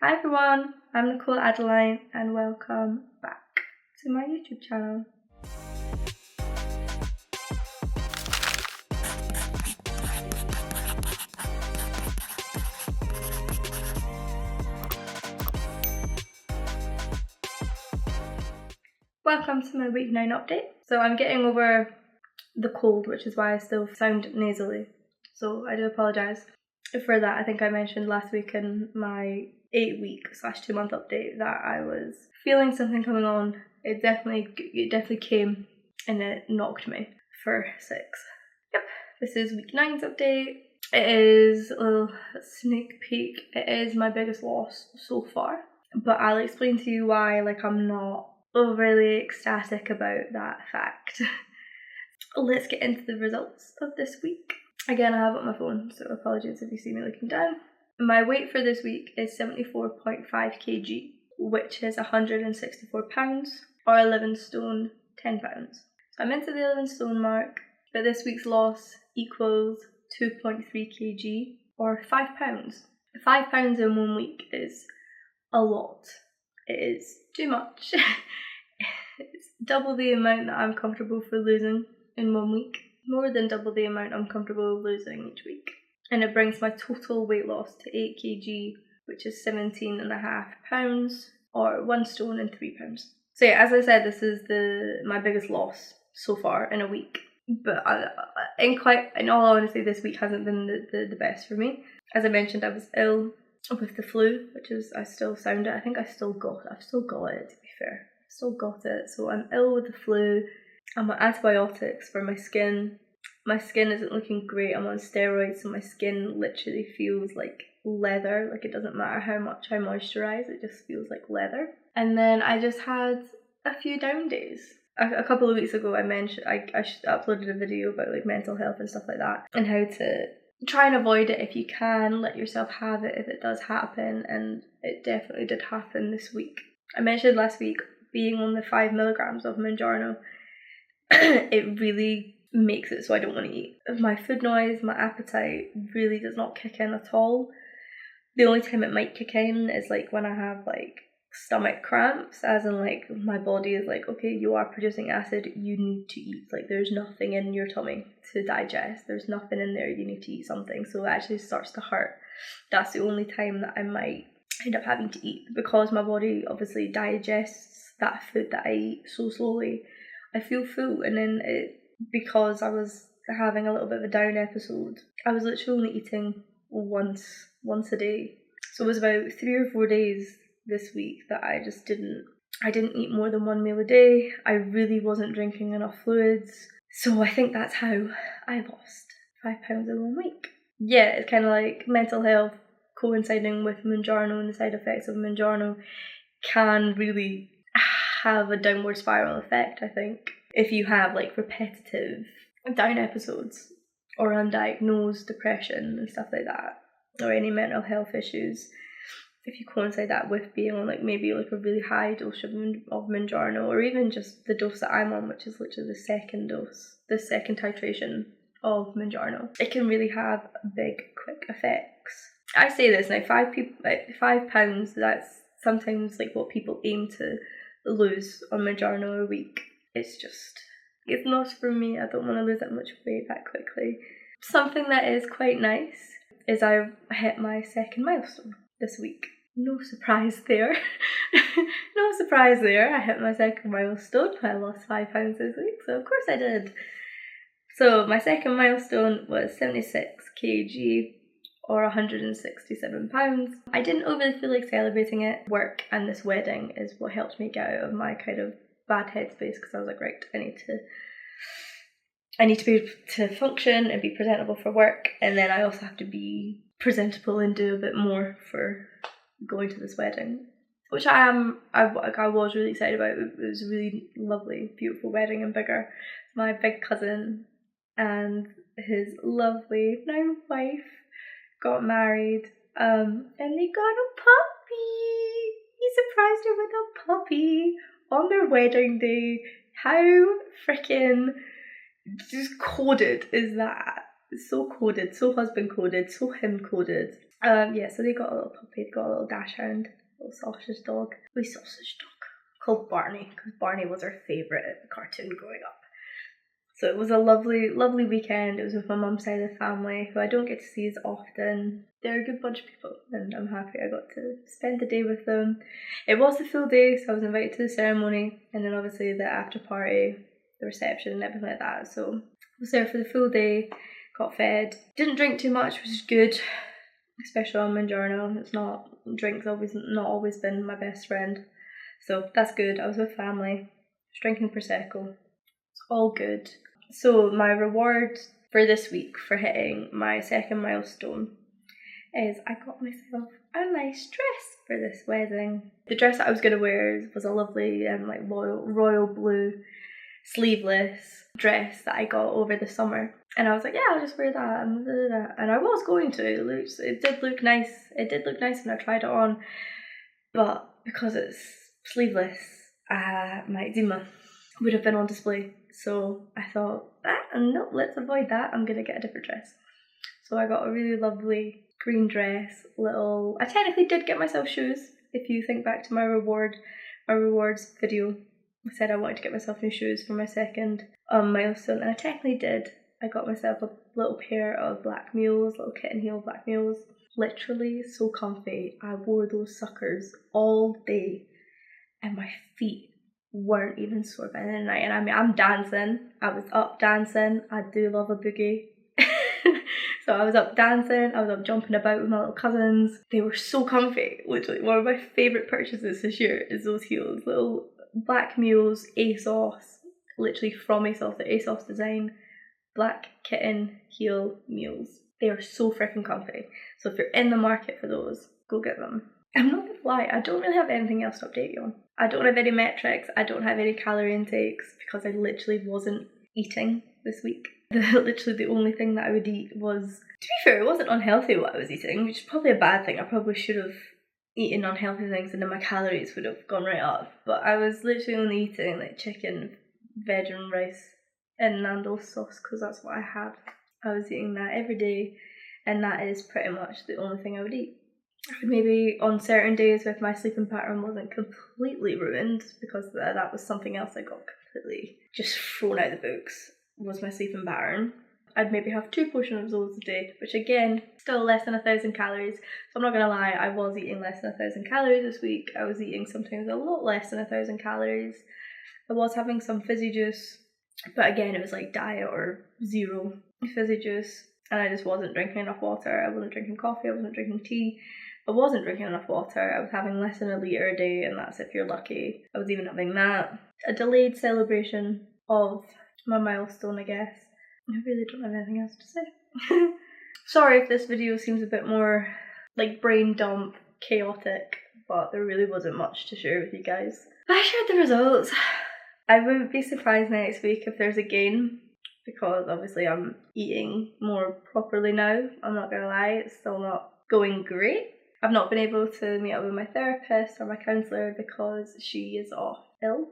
Hi everyone, I'm Nicole Adeline and welcome back to my YouTube channel. Welcome to my week 9 update. So I'm getting over the cold, which is why I still sound nasally. So I do apologise for that. I think I mentioned last week in my 8-week/2-month update that I was feeling something coming on. It definitely came and it knocked me for 6. Yep, this is week 9's update. It is a little sneak peek. It is my biggest loss so far, but I'll explain to you why I'm not overly ecstatic about that fact. Let's get into the results of this week. Again, I have it on my phone, so apologies if you see me looking down. My weight for this week is 74.5 kg, which is 164 pounds, or 11 stone, 10 pounds. So I'm into the 11 stone mark, but this week's loss equals 2.3 kg, or 5 pounds. 5 pounds in 1 week is a lot. It is too much. It's double the amount that I'm comfortable for losing in 1 week. More than double the amount I'm comfortable losing each week. And it brings my total weight loss to 8 kg, which is 17.5 pounds, or 1 stone and 3 pounds. So yeah, as I said, this is my biggest loss so far in a week. But in all honesty, this week hasn't been the best for me. As I mentioned, I was ill with the flu, which is, I still sound it. I think I've still got it, to be fair. I've still got it. So I'm ill with the flu. I'm on antibiotics for my skin. My skin isn't looking great. I'm on steroids, so my skin literally feels like leather. Like, it doesn't matter how much I moisturize, it just feels like leather. And then I just had a few down days. A couple of weeks ago, I mentioned I uploaded a video about mental health and stuff like that, and how to try and avoid it if you can. Let yourself have it if it does happen, and it definitely did happen this week. I mentioned last week being on the 5 milligrams of Mounjaro. It really makes it so I don't want to eat. My food noise, my appetite really does not kick in at all. The only time it might kick in is when I have stomach cramps, as in my body is okay, you are producing acid, you need to eat. There's nothing in your tummy to digest, there's nothing in there, you need to eat something. So it actually starts to hurt. That's the only time that I might end up having to eat, because my body obviously digests that food that I eat so slowly. I feel full, and then because I was having a little bit of a down episode, I was literally only eating once a day. So it was about 3 or 4 days this week that I didn't eat more than 1 meal a day. I really wasn't drinking enough fluids. So I think that's how I lost 5 pounds in 1 week. Yeah, it's kind of like mental health coinciding with Mounjaro, and the side effects of Mounjaro can really have a downward spiral effect, I think. If you have repetitive down episodes, or undiagnosed depression and stuff like that, or any mental health issues, if you coincide that with being on maybe a really high dose of Mounjaro, or even just the dose that I'm on, which is literally the second dose, the second titration of Mounjaro, it can really have big, quick effects. I say this now, 5 pounds, that's sometimes what people aim to lose on Mounjaro a week. It's not for me. I don't want to lose that much weight that quickly. Something that is quite nice is I hit my 2nd milestone this week. No surprise there. No surprise there. I hit my 2nd milestone. I lost 5 pounds this week, so of course I did. So my 2nd milestone was 76 kg, or 167 pounds. I didn't overly feel like celebrating it. Work and this wedding is what helped me get out of my kind of bad headspace, because I was right, I need to be able to function and be presentable for work, and then I also have to be presentable and do a bit more for going to this wedding, which I was really excited about. It was a really lovely, beautiful wedding in Biggar. My big cousin and his lovely now wife got married, and they got a puppy. He surprised her with a puppy on their wedding day. How freaking just coded is that? So coded, so husband coded, so him coded. Yeah, so they got a little puppy, they got a little dachshund, a little sausage dog, wee sausage dog, called Barney, because Barney was our favourite cartoon growing up. So it was a lovely, lovely weekend. It was with my mum's side of the family, who I don't get to see as often. They're a good bunch of people, and I'm happy I got to spend the day with them. It was a full day, so I was invited to the ceremony, and then obviously the after party, the reception and everything like that. So I was there for the full day, got fed. Didn't drink too much, which is good, especially on Mounjaro. It's not, drink's not always been my best friend. So that's good. I was with family, I was drinking Prosecco. It's all good. So my reward for this week for hitting my second milestone is I got myself a nice dress for this wedding. The dress that I was going to wear was a lovely royal blue sleeveless dress that I got over the summer. And I was like, yeah, I'll just wear that and that. And I was going to. It did look nice. It did look nice when I tried it on. But because it's sleeveless, my eczema would have been on display. So I thought, no, let's avoid that. I'm going to get a different dress. So I got a really lovely green dress. I technically did get myself shoes. If you think back to my rewards video, I said I wanted to get myself new shoes for my second milestone, and I technically did. I got myself a little pair of black mules, little kitten heel black mules. Literally so comfy. I wore those suckers all day, and my feet weren't even sore by the end of the night. And I mean, I'm dancing. I was up dancing. I do love a boogie. So I was up dancing. I was up jumping about with my little cousins. They were so comfy. Literally, one of my favourite purchases this year is those heels. Little black mules, ASOS. Literally from ASOS. The ASOS design. Black kitten heel mules. They are so freaking comfy. So if you're in the market for those, go get them. I'm not gonna lie, I don't really have anything else to update you on. I don't have any metrics, I don't have any calorie intakes, because I literally wasn't eating this week. Literally the only thing that I would eat was, to be fair, it wasn't unhealthy what I was eating, which is probably a bad thing. I probably should have eaten unhealthy things and then my calories would have gone right up. But I was literally only eating like chicken, veg and rice and Nando's sauce, because that's what I had. I was eating that every day, and that is pretty much the only thing I would eat. Maybe on certain days if my sleeping pattern wasn't completely ruined, because that was something else I got completely just thrown out of the books, was my sleeping pattern. I'd maybe have 2 portions of those a day, which again, still less than 1,000 calories. So I'm not gonna lie, I was eating less than 1,000 calories this week. I was eating sometimes a lot less than 1,000 calories. I was having some fizzy juice, but again, it was like diet or zero fizzy juice, and I just wasn't drinking enough water. I wasn't drinking coffee, I wasn't drinking tea. I wasn't drinking enough water. I was having less than a litre a day, and that's if you're lucky. I was even having that. A delayed celebration of my milestone, I guess. I really don't have anything else to say. Sorry if this video seems a bit more like brain dump, chaotic, but there really wasn't much to share with you guys. I shared the results. I wouldn't be surprised next week if there's a gain, because obviously I'm eating more properly now. I'm not gonna lie, it's still not going great. I've not been able to meet up with my therapist or my counsellor because she is off ill,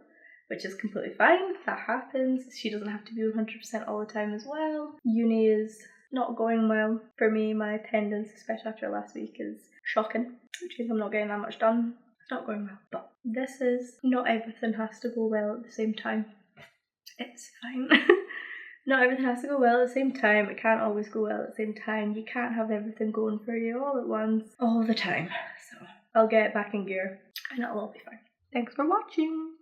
which is completely fine. That happens. She doesn't have to be 100% all the time as well. Uni is not going well for me. My attendance, especially after last week, is shocking, which means I'm not getting that much done. It's not going well. But this is, not everything has to go well at the same time. It's fine. Not everything has to go well at the same time. It can't always go well at the same time. You can't have everything going for you all at once, all the time. So I'll get it back in gear and it'll all be fine. Thanks for watching.